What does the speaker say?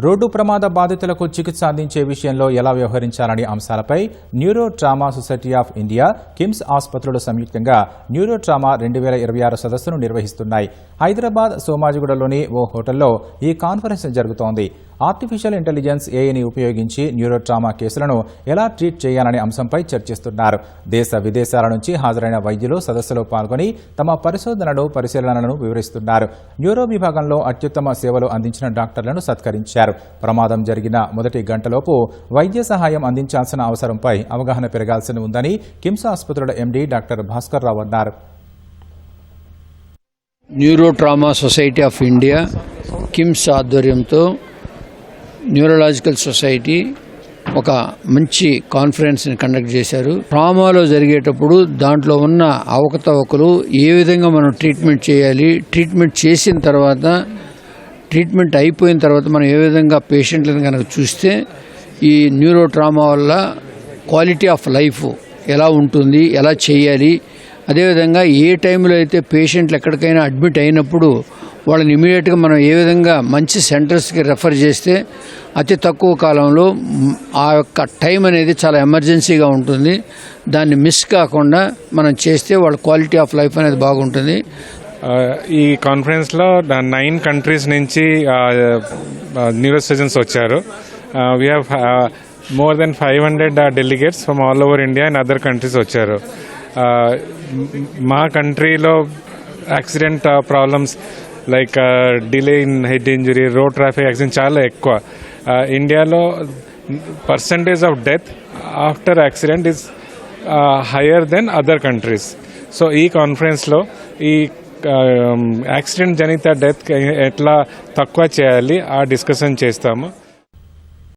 Road ప్రమాద బాధితులకు చికిత్స అందించే విషయంలో ఎలా వ్యవహరించాలనే అంశాలపై neuro trauma society of India, KIMS ఆసుపత్రులు సంయుక్తంగా న్యూరో ట్రామా 2026 సదస్సును నిర్వహిస్తున్నాయి. హైదరాబాద్ సోమాజిగూడలోని ఓ హోటల్లో ఈ కాన్ఫరెన్స్ జరుగుతోంది. ఆర్టిఫిషియల్ ఇంటెలిజెన్స్ ఏఐని ఉపయోగించి న్యూరో ట్రామా కేసులను ఎలా ట్రీట్ చేయాలనే అంశంపై చర్చిస్తున్నారు. దేశ విదేశాల నుంచి హాజరైన వైద్యులు సదస్సులో పాల్గొని తమ పరిశోధనలను వివరిస్తున్నారు. న్యూరో విభాగంలో అత్యుత్తమ సేవలు అందించిన డాక్టర్లను సత్కరించారు. ప్రమాదం జరిగిన మొదటి గంటలోపు వైద్య సహాయం అందించాల్సిన అవసరంపై అవగాహన పెరగాల్సి ఉందని కిమ్స్ ఆసుపత్రుల ఎండీ డాక్టర్ భాస్కర్ రావు అన్నారు. Neuro trauma society of India, KIMS ఆధ్వర్యంతో న్యూరలాజికల్ సొసైటీ ఒక మంచి కాన్ఫరెన్స్ని కండక్ట్ చేశారు. ట్రామాలో జరిగేటప్పుడు దాంట్లో ఉన్న అవకతవకలు ఏ విధంగా మనం ట్రీట్మెంట్ చేయాలి, ట్రీట్మెంట్ చేసిన తర్వాత, ట్రీట్మెంట్ అయిపోయిన తర్వాత మనం ఏ విధంగా పేషెంట్లను కనుక చూస్తే ఈ న్యూరో ట్రామా వల్ల క్వాలిటీ ఆఫ్ లైఫ్ ఎలా ఉంటుంది, ఎలా చేయాలి, అదేవిధంగా ఏ టైంలో అయితే పేషెంట్లు ఎక్కడికైనా అడ్మిట్ అయినప్పుడు వాళ్ళని ఇమీడియట్గా మనం ఏ విధంగా మంచి సెంటర్స్కి రెఫర్ చేస్తే అతి తక్కువ కాలంలో ఆ యొక్క టైం అనేది చాలా ఎమర్జెన్సీగా ఉంటుంది. దాన్ని మిస్ కాకుండా మనం చేస్తే వాళ్ళ క్వాలిటీ ఆఫ్ లైఫ్ అనేది బాగుంటుంది. ఈ కాన్ఫరెన్స్లో 9 కంట్రీస్ నుంచి న్యూరో సర్జన్స్ వచ్చారు. We have more than 500 delegates from all over India and other countries వచ్చారు. మా కంట్రీలో accident problems like delay in head injury, road traffic accident చాలా ఎక్కువ. ఇండియాలో percentage of death after accident is higher than other countries. So ఈ కాన్ఫరెన్స్లో ఈ accident జనిత death ఎట్లా తక్కువ చేయాలి ఆ డిస్కషన్ చేస్తాము.